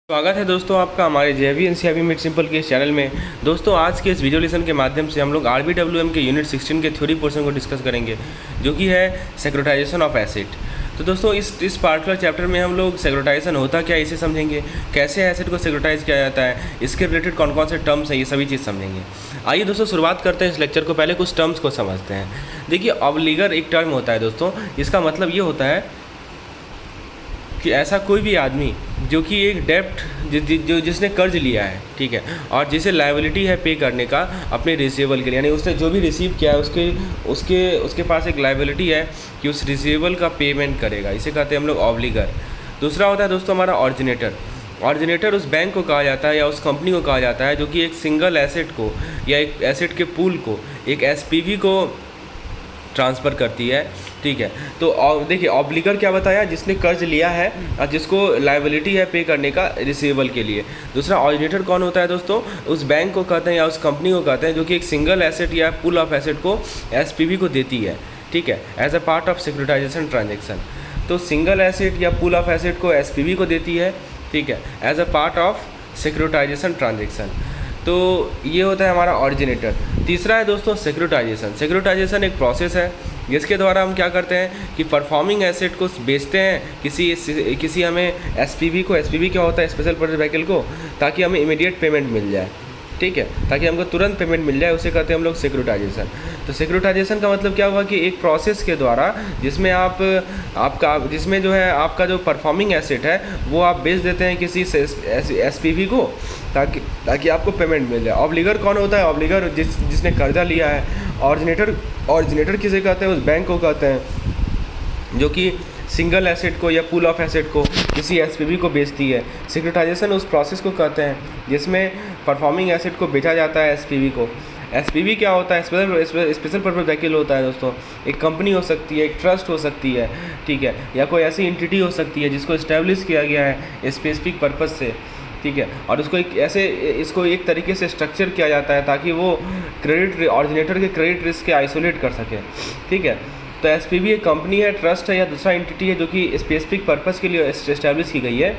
स्वागत है दोस्तों आपका हमारे जेवी एनसीईआरटी मेड सिंपल के इस चैनल में। दोस्तों आज के इस वीडियो लेसन के माध्यम से हम लोग आरबीडब्ल्यूएम के यूनिट 16 के थ्योरी पोर्शन को डिस्कस करेंगे, जो कि है सिक्योरिटाइजेशन ऑफ एसेट। तो दोस्तों इस पार्टिकुलर चैप्टर में हम लोग सिक्योरिटाइजेशन होता क्या है इसे समझेंगे, कैसे एसेट को सिक्योरिटाइज किया जाता है, इसके रिलेटेड कौन कौन से टर्म्स हैं, ये सभी चीज़ समझेंगे। आइए दोस्तों शुरुआत करते हैं इस लेक्चर को। पहले कुछ टर्म्स को समझते हैं। देखिए ऑब्लिगर एक टर्म होता है दोस्तों, इसका मतलब ये होता है कि ऐसा कोई भी आदमी जो कि एक डेप्ट जिसने कर्ज लिया है, ठीक है, और जिसे लायबिलिटी है पे करने का अपने रिसीवेबल के लिए, यानी उसने जो भी रिसीव किया है उसके पास एक लायबिलिटी है कि उस रिसीवेबल का पेमेंट करेगा, इसे कहते हैं हम लोग ऑब्लिगर। दूसरा होता है दोस्तों हमारा ऑरिजिनेटर। ऑरिजिनेटर उस बैंक को कहा जाता है या उस कंपनी को कहा जाता है जो कि एक सिंगल एसेट को या एक एसेट के पूल को एक एसपीवी को ट्रांसफ़र करती है, ठीक है। तो देखिए ऑब्लिगर क्या बताया, जिसने कर्ज लिया है और जिसको लायबिलिटी है पे करने का रिसीवेबल के लिए। दूसरा ऑरिजिनेटर कौन होता है दोस्तों, उस बैंक को कहते हैं या उस कंपनी को कहते हैं जो कि एक सिंगल एसेट या पूल ऑफ एसेट को एसपीवी को देती है, ठीक है, as a part of securitization transaction. तो सिंगल एसेट या पूल ऑफ एसेट को एसपीवी को देती है, ठीक है, as a part of securitization transaction. तो ये होता है हमारा ऑरिजिनेटर। तीसरा है दोस्तों सिक्योरिटाइजेशन। सिक्योरिटाइजेशन एक प्रोसेस है जिसके द्वारा हम क्या करते हैं कि परफॉर्मिंग एसेट को बेचते हैं किसी हमें एसपीवी को। एसपीवी क्या होता है, स्पेशल पर्पस व्हीकल को, ताकि हमें इमीडिएट पेमेंट मिल जाए, ठीक है, ताकि हमको तुरंत पेमेंट मिल जाए, उसे कहते हैं हम लोग सिक्योरिटाइजेशन। तो सिक्योरिटाइजेशन का मतलब क्या हुआ कि एक प्रोसेस के द्वारा जिसमें जिसमें जो है आपका जो परफॉर्मिंग एसेट है वो आप बेच देते हैं किसी एसपीवी को, ताकि आपको पेमेंट मिल जाए। ऑब्लिगर कौन होता है, ऑब्लिगर जिसने कर्जा लिया है। ऑरिजिनेटर किसे कहते हैं, उस बैंक को कहते हैं जो कि सिंगल एसेट को या पूल ऑफ एसेट को किसी एसपीवी को बेचती है। सिक्योरिटाइजेशन उस प्रोसेस को कहते हैं जिसमें परफॉर्मिंग एसेट को बेचा जाता है एसपीवी को। एसपीवी क्या होता है, स्पेशल पर्पस व्हीकल होता है दोस्तों। एक कंपनी हो सकती है, एक ट्रस्ट हो सकती है, ठीक है, या कोई ऐसी एंटिटी हो सकती है जिसको इस्टेब्लिश किया गया है स्पेसिफिक पर्पस से, ठीक है, और इसको एक तरीके से स्ट्रक्चर किया जाता है ताकि वो ऑरिजिनेटर के क्रेडिट रिस्क के आइसोलेट कर सके, ठीक है। तो एसपीवी एक कंपनी है, ट्रस्ट है या दूसरा एंटिटी है जो कि स्पेसिफिक पर्पस के लिए इस्टेब्लिश की गई है,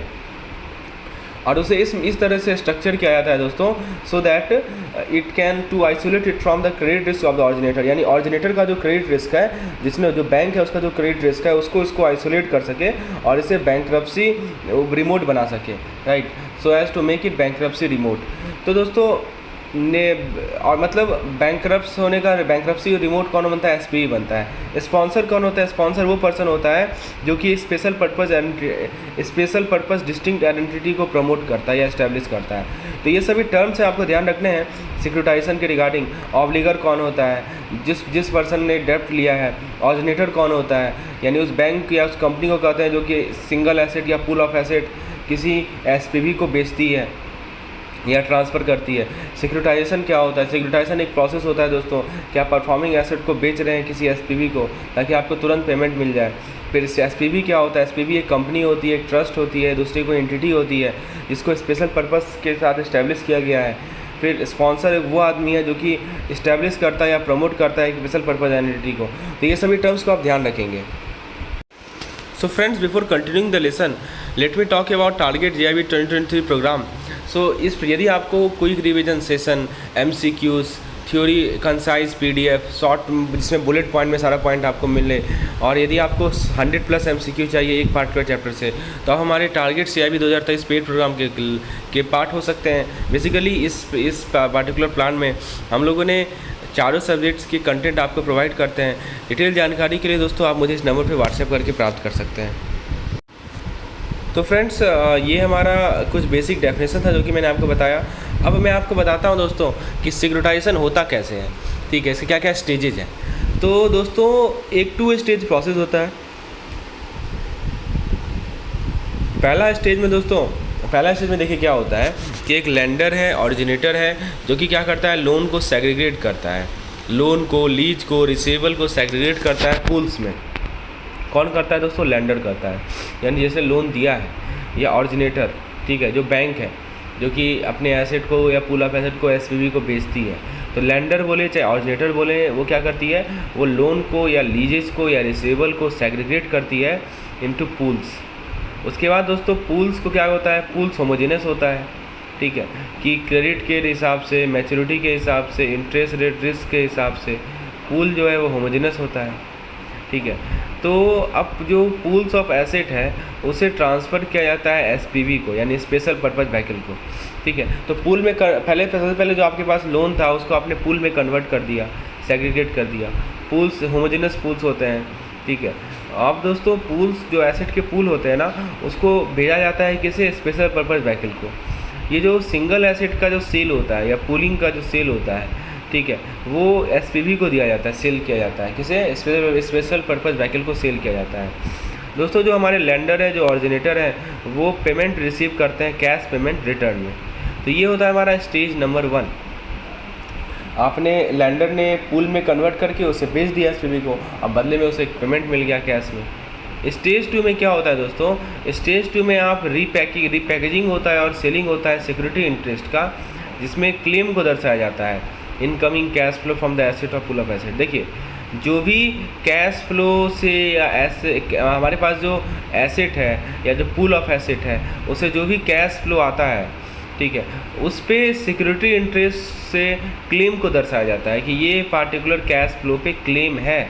और उसे इस तरह से स्ट्रक्चर किया जाता है दोस्तों, so that it can to isolate it from the credit risk of the originator. यानी ऑरिजिनेटर का जो क्रेडिट रिस्क है, जिसमें जो बैंक है उसका जो क्रेडिट रिस्क है, इसको आइसोलेट कर सके और इसे बैंक्रप्सी रिमोट बना सके, right, so as to make it bankruptcy remote. तो दोस्तों और मतलब बैंक्रप्सी रिमोट कौन बनता है, एसपीवी बनता है। स्पॉन्सर कौन होता है, स्पॉन्सर वो पर्सन होता है जो कि स्पेशल पर्पस डिस्टिंक्ट आइडेंटिटी को प्रमोट करता है या इस्टेब्लिश करता है। तो ये सभी टर्म्स है आपको ध्यान रखने हैं सिक्योरिटाइजेशन के रिगार्डिंग। ऑब्लिगर कौन होता है, जिस पर्सन ने डेप्ट लिया है। ऑरिजिनेटर कौन होता है, यानी उस बैंक या उस कंपनी को कहते हैं जो कि सिंगल एसेट या पूल ऑफ एसेट किसी एसपीवी को बेचती है या ट्रांसफ़र करती है। सिक्योरिटाइजेशन क्या होता है, सिक्योरिटाइजेशन एक प्रोसेस होता है दोस्तों कि आप परफॉर्मिंग एसेट को बेच रहे हैं किसी एसपीवी को ताकि आपको तुरंत पेमेंट मिल जाए। फिर एसपीवी क्या होता है, एसपीवी एक कंपनी होती है, एक ट्रस्ट होती है, दूसरी कोई एंटिटी होती है जिसको स्पेशल पर्पस के साथ इस्टेब्लिश किया गया है। फिर स्पॉन्सर वो आदमी है जो कि इस्टेब्लिश करता है या प्रमोट करता है स्पेशल पर्पस एंटिटी को। तो ये सभी टर्म्स को आप ध्यान रखेंगे। So friends, before continuing the lesson, let me talk about Target JIB 2023 program. So यदि आपको quick revision session, MCQs, theory concise PDF short जिसमें बुलेट पॉइंट में सारा पॉइंट आपको मिले, और यदि आपको 100+ MCQ चाहिए एक पार्टिकुलर चैप्टर से, तो आप हमारे टारगेट JIB 2023 पेड प्रोग्राम के पार्ट हो सकते हैं। बेसिकली इस पार्टिकुलर प्लान में हम लोगों ने चारों सब्जेक्ट्स की कंटेंट आपको प्रोवाइड करते हैं। डिटेल जानकारी के लिए दोस्तों आप मुझे इस नंबर पे व्हाट्सएप करके प्राप्त कर सकते हैं। तो फ्रेंड्स ये हमारा कुछ बेसिक डेफिनेशन था जो कि मैंने आपको बताया। अब मैं आपको बताता हूँ दोस्तों कि सिक्योरिटाइजेशन होता कैसे है, ठीक है, इसके क्या क्या स्टेजेज हैं। तो दोस्तों एक 2 स्टेज प्रोसेस होता है। पहला स्टेज में देखिए क्या होता है कि एक लेंडर है, ऑरिजिनेटर है, जो कि क्या करता है, लोन को सेग्रीगेट करता है, लोन को, लीज को, रिसीवेबल को सेग्रीगेट करता है पूल्स में। कौन करता है दोस्तों, लेंडर करता है, यानी जैसे लोन दिया है या ऑरिजिनेटर, ठीक है, जो बैंक है जो कि अपने एसेट को या पूल ऑफ एसेट को एसपीवी को बेचती है। तो लेंडर बोले चाहे ऑरिजिनेटर बोले, वो क्या करती है, वो लोन को या लीजेस को या रिसीवेबल को सेग्रीगेट करती है इनटू पूल्स, उसके बाद दोस्तों पूल्स को क्या होता है, पूल्स होमोजेनस होता है, ठीक है, कि क्रेडिट के हिसाब से, मैच्योरिटी के हिसाब से, इंटरेस्ट रेट रिस्क के हिसाब से पूल जो है वो होमोजेनस होता है, ठीक है। तो अब जो पूल्स ऑफ एसेट है उसे ट्रांसफ़र किया जाता है एसपीवी को, यानी स्पेशल पर्पज़ व्हीकल को, ठीक है। तो पूल में सबसे पहले जो आपके पास लोन था उसको आपने पूल में कन्वर्ट कर दिया, सेग्रीगेट कर दिया, पूल्स होमोजेनस पूल्स होते हैं, ठीक है। अब दोस्तों पूल्स जो एसेट के पूल होते हैं ना, उसको भेजा जाता है किसे, स्पेशल पर्पज़ व्हीकल को। ये जो सिंगल एसेट का जो सेल होता है या पूलिंग का जो सेल होता है, ठीक है, वो एसपीवी को दिया जाता है, सेल किया जाता है, किसे, स्पेशल पर्पज़ व्हीकल को सेल किया जाता है। दोस्तों जो हमारे लेंडर है, जो ऑरिजिनेटर हैं, वो पेमेंट रिसीव करते हैं कैश पेमेंट रिटर्न में। तो ये होता है हमारा स्टेज नंबर 1। आपने लेंडर ने पूल में कन्वर्ट करके उसे बेच दिया एसपीवी को, अब बदले में उसे एक पेमेंट मिल गया कैश में। स्टेज 2 में क्या होता है दोस्तों, स्टेज 2 में आप रीपैकेजिंग होता है और सेलिंग होता है सिक्योरिटी इंटरेस्ट का, जिसमें क्लेम को दर्शाया जाता है, incoming cash flow from the asset और पूल ऑफ एसेट। देखिए जो भी कैश फ्लो से या हमारे पास जो एसेट है या जो पूल ऑफ एसेट है उसे जो भी कैश फ्लो आता है, ठीक है, उस पर सिक्योरिटी इंटरेस्ट से क्लेम को दर्शाया जाता है कि ये पार्टिकुलर कैश फ्लो पे क्लेम है,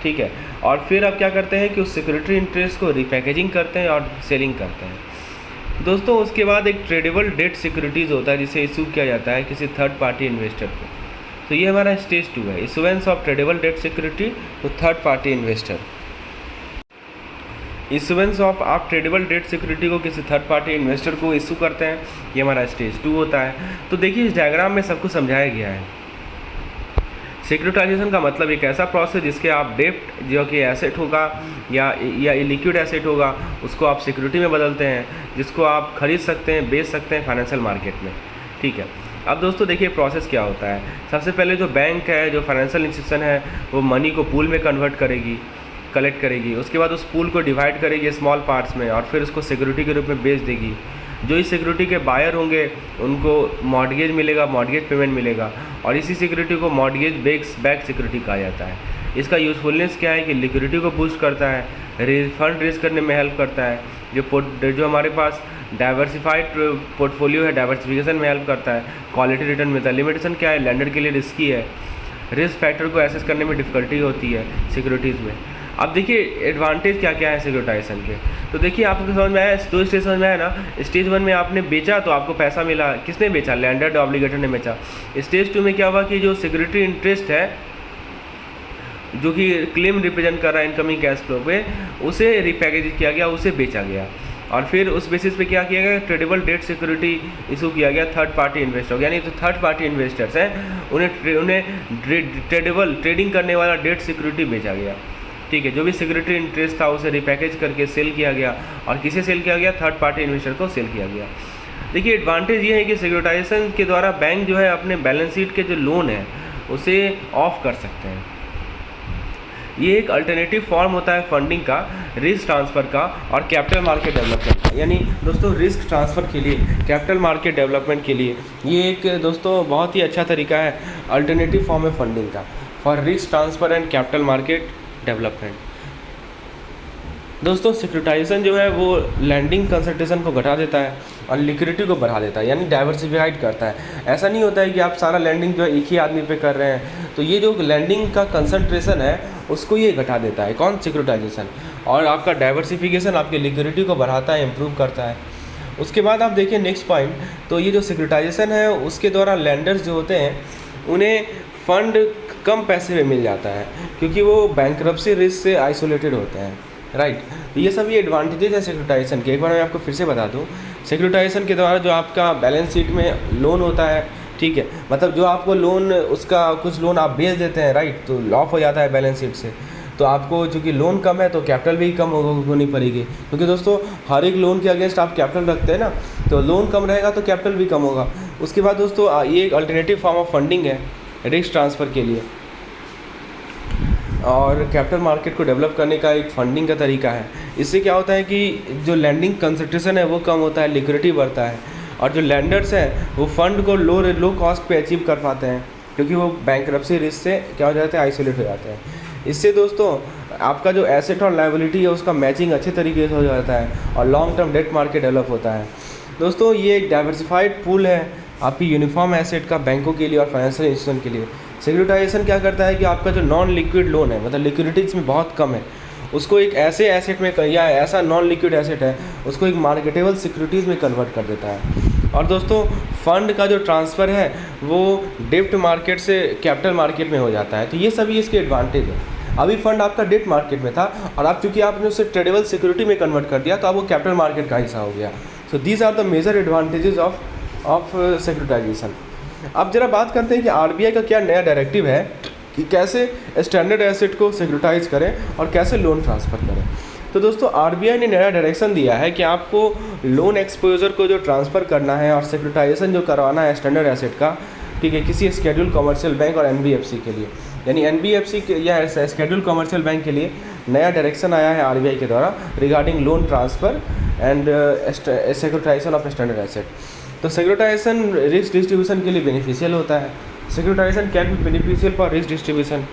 ठीक है। और फिर आप क्या करते हैं कि उस सिक्योरिटी इंटरेस्ट को रिपैकेजिंग करते हैं और सेलिंग करते हैं। दोस्तों उसके बाद एक ट्रेडेबल डेट सिक्योरिटीज़ होता है जिसे इशू किया जाता है किसी थर्ड पार्टी इन्वेस्टर को। तो ये हमारा स्टेज 2 है, issuance of tradable debt security to third party investor. Issuance of आप ट्रेडेबल डेट सिक्योरिटी को किसी थर्ड पार्टी इन्वेस्टर को इशू करते हैं, ये हमारा स्टेज 2 होता है। तो देखिए इस डायग्राम में सब कुछ समझाया गया है। सिक्योरिटाइजेशन का मतलब एक ऐसा प्रोसेस जिसके आप डेप्ट जो कि एसेट होगा या लिक्विड एसेट होगा उसको आप सिक्योरिटी में बदलते हैं, जिसको आप खरीद सकते हैं, बेच सकते हैं फाइनेंशियल मार्केट में, ठीक है। अब दोस्तों देखिए प्रोसेस क्या होता है। सबसे पहले जो बैंक है, जो फाइनेंशियल इंस्टीट्यूशन है, वो मनी को पूल में कन्वर्ट करेगी, कलेक्ट करेगी, उसके बाद उस पूल को डिवाइड करेगी स्मॉल पार्ट्स में और फिर उसको सिक्योरिटी के रूप में बेच देगी। जो इस सिक्योरिटी के बायर होंगे उनको मॉर्गेज मिलेगा, मॉर्गेज पेमेंट मिलेगा, और इसी सिक्योरिटी को मॉर्गेज बैक सिक्योरिटी कहा जाता है। इसका यूजफुलनेस क्या है कि लिक्विडिटी को बूस्ट करता है, फंड रेज करने में हेल्प करता है, जो हमारे पास डाइवर्सिफाइड पोर्टफोलियो है डाइवर्सिफिकेशन में हेल्प करता है, क्वालिटी रिटर्न मिलता है। लिमिटेशन क्या है, लेंडर के लिए रिस्की है, रिस्क फैक्टर को एसेस करने में डिफ़िकल्टी होती है सिक्योरिटीज़ में। अब देखिए एडवांटेज क्या क्या है सिक्योरिटाइजेशन के। तो देखिए आपको समझ में आया, 2 स्टेज समझ में आया ना। स्टेज 1 में आपने बेचा तो आपको पैसा मिला, किसने बेचा, लैंडर ऑब्लिगेटर ने बेचा। स्टेज 2 में क्या हुआ कि जो सिक्योरिटी इंटरेस्ट है जो कि क्लेम रिप्रेजेंट कर रहा है इनकमिंग कैश फ्लो पे, उसे रिपैकेज किया गया, उसे बेचा गया, और फिर उस बेसिस पे क्या किया गया, ट्रेडेबल डेट सिक्योरिटी इशू किया गया थर्ड पार्टी इन्वेस्टर, यानी जो थर्ड पार्टी इन्वेस्टर्स हैं उन्हें ट्रेडिंग करने वाला डेट सिक्योरिटी बेचा गया, ठीक है। जो भी सिक्योरिटी इंटरेस्ट था उसे रिपैकेज करके सेल किया गया, और किसे सेल किया गया, थर्ड पार्टी इन्वेस्टर को सेल किया गया। देखिए एडवांटेज ये है कि सिक्योरिटाइजेशन के द्वारा बैंक जो है अपने बैलेंस शीट के जो लोन है उसे ऑफ कर सकते हैं। ये एक अल्टरनेटिव फॉर्म होता है फंडिंग का, रिस्क ट्रांसफ़र का और कैपिटल मार्केट डेवलपमेंट का। यानी दोस्तों रिस्क ट्रांसफ़र के लिए, कैपिटल मार्केट डेवलपमेंट के लिए ये एक दोस्तों बहुत ही अच्छा तरीका है, अल्टरनेटिव फॉर्म है फंडिंग का for risk transfer and capital market development. दोस्तों सिक्योरिटाइजेशन जो है वो लैंडिंग कंसंट्रेशन को घटा देता है और लिक्विडिटी को बढ़ा देता है, यानी डाइवर्सिफाइड करता है। ऐसा नहीं होता है कि आप सारा लैंडिंग जो है एक ही आदमी पे कर रहे हैं, तो ये जो लैंडिंग का कंसंट्रेशन है उसको ये घटा देता है, कौन, सिक्योरिटाइजेशन। और आपका डाइवर्सिफिकेशन आपकी लिक्विडिटी को बढ़ाता है, इम्प्रूव करता है। उसके बाद आप देखिए नेक्स्ट पॉइंट, तो ये जो सिक्योरिटाइजेशन है उसके द्वारा लैंडर्स जो होते हैं उन्हें फंड कम पैसे में मिल जाता है, क्योंकि वो बैंक्रप्सी रिस्क से आइसोलेटेड होते हैं, राइट। तो ये सब ये एडवांटेजेस है सिक्योरिटाइजेशन के। एक बार मैं आपको फिर से बता दूं, सिक्योरिटाइजेशन के द्वारा जो आपका बैलेंस शीट में लोन होता है, ठीक है, मतलब जो आपको लोन, उसका कुछ लोन आप बेच देते हैं, राइट, तो लॉस हो जाता है बैलेंस शीट से। तो आपको चूँकि लोन कम है तो कैपिटल भी कम होनी पड़ेगी, क्योंकि दोस्तों हर एक लोन के अगेंस्ट आप कैपिटल रखते हैं ना, तो लोन कम रहेगा तो कैपिटल भी कम होगा। उसके बाद दोस्तों ये एक अल्टरनेटिव फॉर्म ऑफ फंडिंग है रिस्क ट्रांसफ़र के लिए, और कैपिटल मार्केट को डेवलप करने का एक फंडिंग का तरीका है। इससे क्या होता है कि जो लैंडिंग कंसंट्रेशन है वो कम होता है, लिक्विडिटी बढ़ता है, और जो लैंडर्स हैं वो फंड को लो कॉस्ट पे अचीव कर पाते हैं, क्योंकि वो बैंक्रप्सी रिस्क से क्या हो जाते हैं, आइसोलेट हो जाते हैं। इससे दोस्तों आपका जो एसेट और लायबिलिटी है उसका मैचिंग अच्छे तरीके से हो जाता है और long term debt market develop होता है। दोस्तों ये एक डाइवर्सिफाइड पूल है आपकी यूनिफॉर्म एसेट का बैंकों के लिए और फाइनेंशियल इंस्टीट्यूशन के लिए। सिक्योरिटाइजेशन क्या करता है कि आपका जो नॉन लिक्विड लोन है, मतलब लिक्विडिटी इसमें बहुत कम है, उसको एक ऐसे एसेट में या ऐसा नॉन लिक्विड एसेट है उसको एक मार्केटेबल सिक्योरिटीज़ में कन्वर्ट कर देता है। और दोस्तों फंड का जो ट्रांसफ़र है वो डेब्ट मार्केट से कैपिटल मार्केट में हो जाता है। तो ये सभी इसके एडवांटेज है। अभी फंड आपका डेब्ट मार्केट में था और आप चूँकि आपने उसे ट्रेडेबल सिक्योरिटी में कन्वर्ट कर दिया तो अब वो कैपिटल मार्केट का हिस्सा हो गया। So these are the major advantages of securitization. अब जरा बात करते हैं कि आरबीआई का क्या नया डायरेक्टिव है कि कैसे स्टैंडर्ड एसेट को सिक्योरिटाइज करें और कैसे लोन ट्रांसफ़र करें। तो दोस्तों आरबीआई ने नया डायरेक्शन दिया है कि आपको लोन एक्सपोजर को जो ट्रांसफ़र करना है और सिक्योरिटाइजेशन जो करवाना है स्टैंडर्ड एसेट का, ठीक है, किसी शेड्यूल कमर्शियल बैंक और एनबीएफसी के लिए, यानी एनबीएफसी के या शेड्यूल कमर्शियल बैंक के लिए नया डायरेक्शन आया है आरबीआई के द्वारा regarding loan transfer and securitization of standard asset. तो सिक्योरिटाइजेशन रिस्क डिस्ट्रीब्यूशन के लिए बेनिफिशियल होता है। Securitization can be beneficial for risk distribution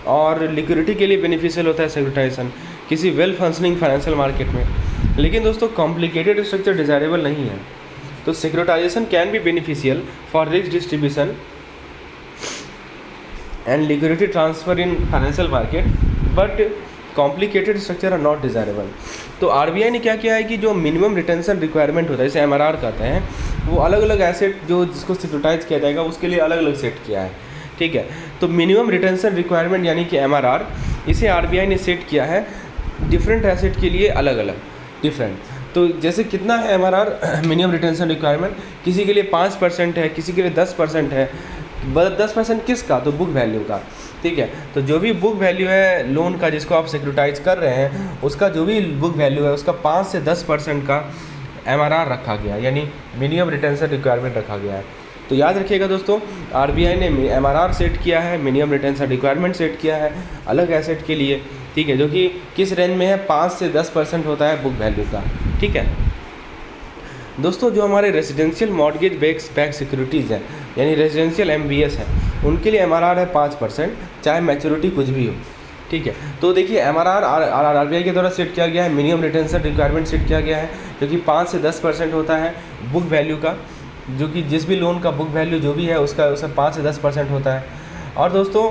और लिक्विडिटी के लिए बेनिफिशियल होता है सिक्योरिटाइजेशन किसी वेल फंक्शनिंग फाइनेंशियल मार्केट में। लेकिन दोस्तों कॉम्प्लिकेटेड स्ट्रक्चर डिज़ायरेबल नहीं है। तो securitization can be beneficial for risk distribution and liquidity transfer in financial market but complicated structure are not desirable. तो आरबीआई ने क्या किया है कि जो मिनिमम रिटेंशन रिक्वायरमेंट होता है जिसे एमआरआर कहते हैं, वो अलग अलग एसेट जो जिसको सिक्योरिटाइज किया जाएगा उसके लिए अलग अलग सेट किया है, ठीक है। तो मिनिमम रिटेंशन रिक्वायरमेंट यानी कि एमआरआर, इसे आरबीआई ने सेट किया है डिफरेंट एसेट के लिए अलग अलग डिफरेंट। तो जैसे कितना है एमआरआर मिनिमम रिटेंशन रिक्वायरमेंट, किसी के लिए 5% है, किसी के लिए 10% है। 10% किसका? तो बुक वैल्यू का, ठीक है। तो जो भी बुक वैल्यू है लोन का जिसको आप सिक्योरिटाइज कर रहे हैं उसका जो भी बुक वैल्यू है उसका 5 से 10% का एमआरआर रखा गया, यानी मिनिमम रिटेंशन रिक्वायरमेंट रखा गया है। तो याद रखिएगा दोस्तों, आरबीआई ने एमआरआर सेट किया है, मिनिमम रिटेंशन रिक्वायरमेंट सेट किया है अलग एसेट के लिए, ठीक है, जो कि किस रेंज में है 5 से 10% होता है बुक वैल्यू का, ठीक है। दोस्तों जो हमारे रेजिडेंशियल मॉर्गेज बैक सिक्योरिटीज़ हैं यानी रेजिडेंशियल एमबीएस है, उनके लिए एमआरआर है 5%, चाहे मैच्योरिटी कुछ भी हो, ठीक है। तो देखिए एमआरआर आरबीआई के द्वारा सेट किया गया है, मिनिमम रिटेंशन रिक्वायरमेंट सेट किया गया है जो कि 5 से 10% होता है बुक वैल्यू का, जो कि जिस भी लोन का बुक वैल्यू जो भी है उसका 5 से 10% होता है। और दोस्तों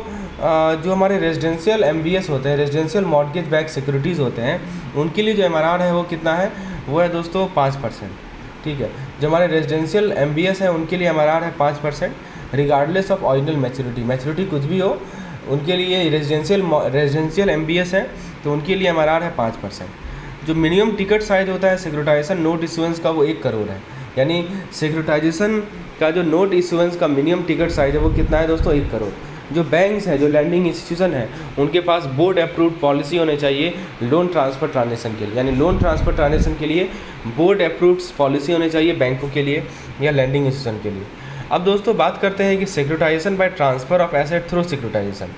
जो हमारे रेजिडेंशियल एमबीएस होते हैं, रेजिडेंशियल मॉर्गेज बैक सिक्योरिटीज़ होते हैं, उनके लिए जो एमआरआर है वो कितना है? वो है दोस्तों 5%, ठीक है। जो हमारे रेजिडेंशियल एमबीएस है उनके लिए एमआरआर है 5% रिगार्डलेस ऑफ ओरिजिनल मैच्योरिटी कुछ भी हो, उनके लिए रेजिडेंशियल एमबीएस है तो उनके लिए एमआरआर है 5%। जो मिनिमम टिकट साइज होता है सिक्योरिटाइजेशन नोट इशुएंस का वो 1 करोड़ है, यानी सिक्योरिटाइजेशन का जो नोट इशुएंस का मिनिमम टिकट साइज है वो कितना है दोस्तों? 1 करोड़। जो बैंक्स हैं, जो लैंडिंग इंस्टीट्यूशन है, उनके पास बोर्ड अप्रूव्ड पॉलिसी होने चाहिए लोन ट्रांसफ़र ट्रांजेक्शन के लिए, यानी लोन ट्रांसफ़र ट्रांजेक्शन के लिए बोर्ड अप्रूव्ड पॉलिसी होनी चाहिए बैंकों के लिए या लैंडिंग इंस्टीट्यूशन के लिए। अब दोस्तों बात करते हैं कि securitization by transfer of asset through securitization.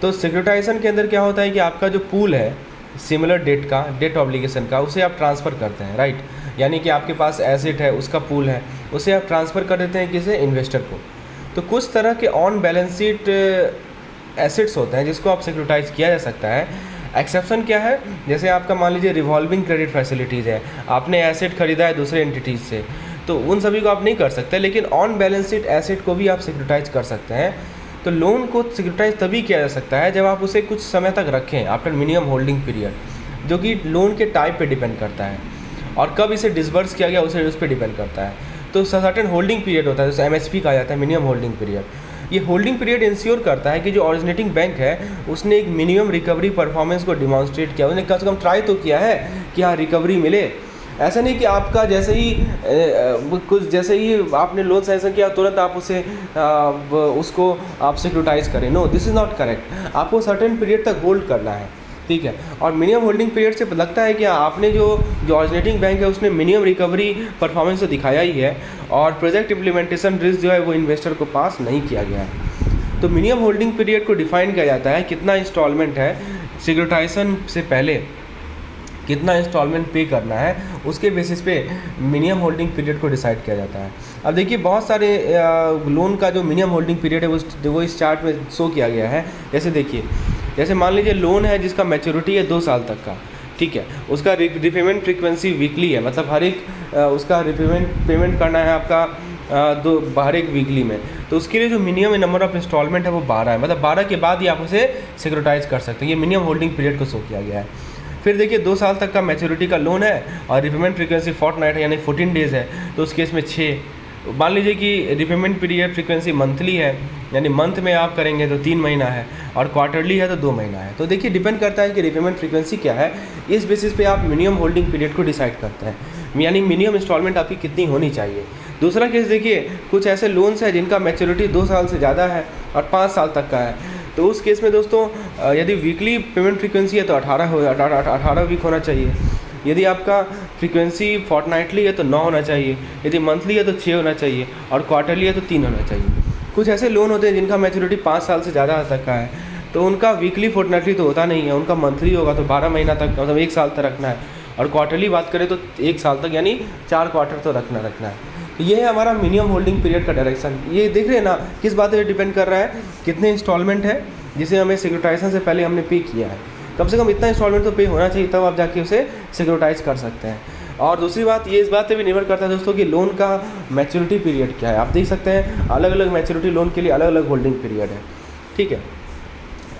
तो सिक्योरिटाइजेशन के अंदर क्या होता है कि आपका जो पूल है सिमिलर डेट ऑब्लिगेशन का, उसे आप ट्रांसफ़र करते हैं, राइट। यानी कि आपके पास एसेट है, उसका पूल है, उसे आप ट्रांसफ़र कर देते हैं किसे? इन्वेस्टर को। तो कुछ तरह के ऑन बैलेंस शीट एसेट्स होते हैं जिसको आप सिक्योरिटाइज किया जा सकता है। एक्सेप्शन क्या है? जैसे आपका मान लीजिए रिवॉल्विंग क्रेडिट फैसिलिटीज़ है, आपने एसेट खरीदा है दूसरे एंटिटीज़ से, तो उन सभी को आप नहीं कर सकते, लेकिन ऑन बैलेंस शीट एसेट को भी आप सिक्योरिटाइज कर सकते हैं। तो लोन को सिक्योरिटाइज तभी किया जा सकता है जब आप उसे कुछ समय तक रखें आफ्टर मिनिमम होल्डिंग पीरियड, जो कि लोन के टाइप पे डिपेंड करता है और कब इसे डिसबर्स किया गया उस पर डिपेंड करता है। तो सर्टेन होल्डिंग पीरियड होता है, जैसे एमएचपी कहा जाता है, मिनिमम होल्डिंग पीरियड। ये होल्डिंग पीरियड इंश्योर करता है कि जो ऑरिजिनेटिंग बैंक है उसने एक मिनिमम रिकवरी परफॉर्मेंस को डिमॉन्स्ट्रेट किया, उसने कम से कम ट्राई तो किया है कि हाँ रिकवरी मिले। ऐसा नहीं कि आपका जैसे ही आपने लोन सैंक्शन किया तुरंत आप उसको आप सिक्योरिटाइज करें। No, this is not correct. आपको सर्टेन पीरियड तक होल्ड करना है, ठीक है। और मिनिमम होल्डिंग पीरियड से लगता है कि आपने जो ऑरिजिनेटिंग बैंक है उसने मिनिमम रिकवरी परफॉर्मेंस तो दिखाया ही है और प्रोजेक्ट इम्प्लीमेंटेशन रिस्क जो है वो इन्वेस्टर को पास नहीं किया गया है। तो मिनिमम होल्डिंग पीरियड को डिफाइन किया जाता है, कितना इंस्टॉलमेंट है सिक्योरिटाइजेशन से पहले, कितना इंस्टॉलमेंट पे करना है, उसके बेसिस पे मिनिमम होल्डिंग पीरियड को डिसाइड किया जाता है। अब देखिए बहुत सारे लोन का जो मिनिमम होल्डिंग पीरियड है वो इस चार्ट में शो किया गया है। जैसे देखिए जैसे मान लीजिए लोन है जिसका मैच्योरिटी है 2 साल तक का, ठीक है, उसका रिपेमेंट फ्रीक्वेंसी वीकली है, मतलब हर एक उसका पेमेंट करना है आपका हर एक वीकली में, तो उसके लिए जो मिनिमम नंबर ऑफ इंस्टॉलमेंट है वो 12 है, मतलब 12 के बाद ही आप उसे सिक्योरिटाइज कर सकते हैं। ये मिनिमम होल्डिंग पीरियड को शो किया गया है। फिर देखिए 2 साल तक का मैच्योरिटी का लोन है और रिपेमेंट फ्रीक्वेंसी फोर्टनाइट है यानी 14 डेज़ है, तो उस केस में 6। मान लीजिए कि रिपेमेंट पीरियड फ्रीक्वेंसी मंथली है यानी मंथ में आप करेंगे तो 3 महीना है और क्वार्टरली है तो 2 महीना है। तो देखिए डिपेंड करता है कि रिपेमेंट फ्रीक्वेंसी क्या है, इस बेसिस पे आप मिनिमम होल्डिंग पीरियड को डिसाइड करते हैं, यानी मिनिमम इंस्टॉलमेंट आपकी कितनी होनी चाहिए। दूसरा केस देखिए, कुछ ऐसे लोन्स हैं जिनका मैच्योरिटी 2 साल से ज़्यादा है और 5 साल तक का है, तो उस केस में दोस्तों यदि वीकली पेमेंट फ्रीक्वेंसी है तो 18 वीक होना चाहिए, यदि आपका फ्रीक्वेंसी फोर्टनाइटली है तो 9 होना चाहिए, यदि मंथली है तो 6 होना चाहिए और क्वार्टरली है तो 3 होना चाहिए। कुछ ऐसे लोन होते हैं जिनका मैच्योरिटी 5 साल से ज़्यादा तक का है, तो उनका वीकली फोर्टनाइटली तो होता नहीं है, उनका मंथली होगा तो 12 महीना तक, मतलब 1 साल तक रखना है, और क्वार्टरली बात करें तो 1 साल तक यानी 4 क्वार्टर तो रखना है। तो ये है हमारा मिनिमम होल्डिंग पीरियड का डायरेक्शन। ये देख रहे हैं ना किस बात पे डिपेंड कर रहा है, कितने इंस्टॉलमेंट है जिसे हमें सिक्योरिटाइजेशन से पहले हमने पे किया है, कम से कम इतना इंस्टॉलमेंट तो पे होना चाहिए, तब आप जाके उसे सिक्योरिटाइज कर सकते हैं। और दूसरी बात ये इस बात पे भी निर्भर करता है दोस्तों कि लोन का मैच्योरिटी पीरियड क्या है। आप देख सकते हैं अलग अलग मैच्योरिटी लोन के लिए अलग अलग होल्डिंग पीरियड है, ठीक है।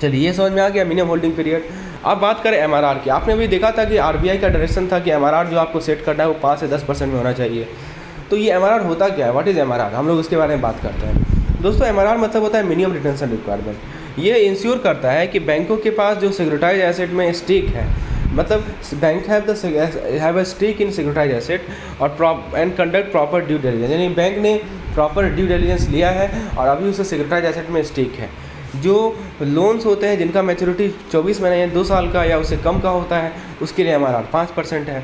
चलिए ये समझ में आ गया मिनिमम होल्डिंग पीरियड। अब बात करें एमआरआर की। आपने अभी देखा था कि आरबीआई का डायरेक्शन था कि एमआरआर जो आपको सेट करना है वो 5 से 10% में होना चाहिए। तो ये एमआरआर होता क्या है, व्हाट इज़ एमआरआर, हम लोग उसके बारे में बात करते हैं। दोस्तों एमआरआर मतलब होता है मिनिमम रिटेंशन रिक्वायरमेंट। ये इंश्योर करता है कि बैंकों के पास जो सिक्योरिटाइज एसेट में स्टेक है, मतलब bank have a stake in securitize asset और and conduct proper due diligence, यानी बैंक ने प्रॉपर ड्यू डिलिजेंस लिया है और अभी उसे सिक्योरिटाइज एसेट में स्टेक है। जो लोन्स होते हैं जिनका मैच्योरिटी 24 महीने या 2 साल का या उससे कम का होता है, उसके लिए एमआरआर 5% है।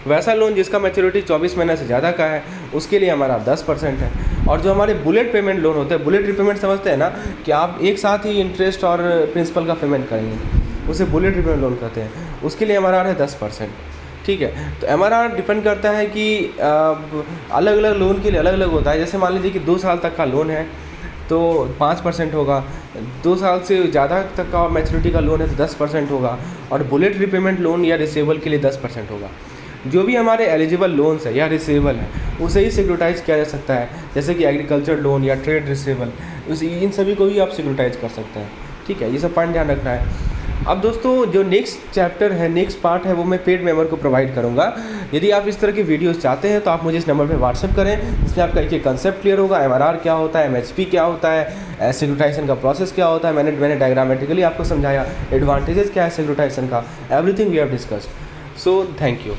वैसा लोन जिसका मैच्योरिटी 24 महीने से ज़्यादा का है, उसके लिए एमआरआर 10% है। और जो हमारे बुलेट पेमेंट लोन होते हैं, बुलेट रिपेमेंट समझते हैं ना कि आप एक साथ ही इंटरेस्ट और प्रिंसिपल का पेमेंट करेंगे, उसे बुलेट रिपेमेंट लोन कहते हैं, उसके लिए एमआरआर है 10%, ठीक है। तो एमआरआर डिपेंड करता है कि अलग अलग लोन के लिए अलग अलग होता है। जैसे मान लीजिए कि 2 साल तक का लोन है तो 5% होगा, 2 साल से ज़्यादा तक का मैच्योरिटी का लोन है तो 10% होगा, और बुलेट रिपेमेंट लोन या रिसेबल के लिए 10% होगा। जो भी हमारे एलिजिबल लोन्स है या रिसेबल है उसे ही सिक्योरिटाइज किया जा सकता है, जैसे कि एग्रीकल्चर लोन या ट्रेड रिसेबल, इन सभी को भी आप सिक्योरिटाइज कर सकते हैं, ठीक है। ये सब पॉइंट ध्यान रखना है। अब दोस्तों जो नेक्स्ट चैप्टर है, नेक्स्ट पार्ट है, वो मैं पेड मेंबर को प्रोवाइड करूंगा। यदि आप इस तरह की वीडियोस चाहते हैं तो आप मुझे इस नंबर पे व्हाट्सअप करें, जिसमें आपका एक कंसेप्ट क्लियर होगा, एमआरआर क्या होता है, एमएचपी क्या होता है, सिक्योरिटाइजेशन का प्रोसेस क्या होता है, मैंने डायग्रामेटिकली आपको समझाया, एडवांटेजेस क्या है सिक्योरिटाइजेशन का, everything we have discussed. So thank you.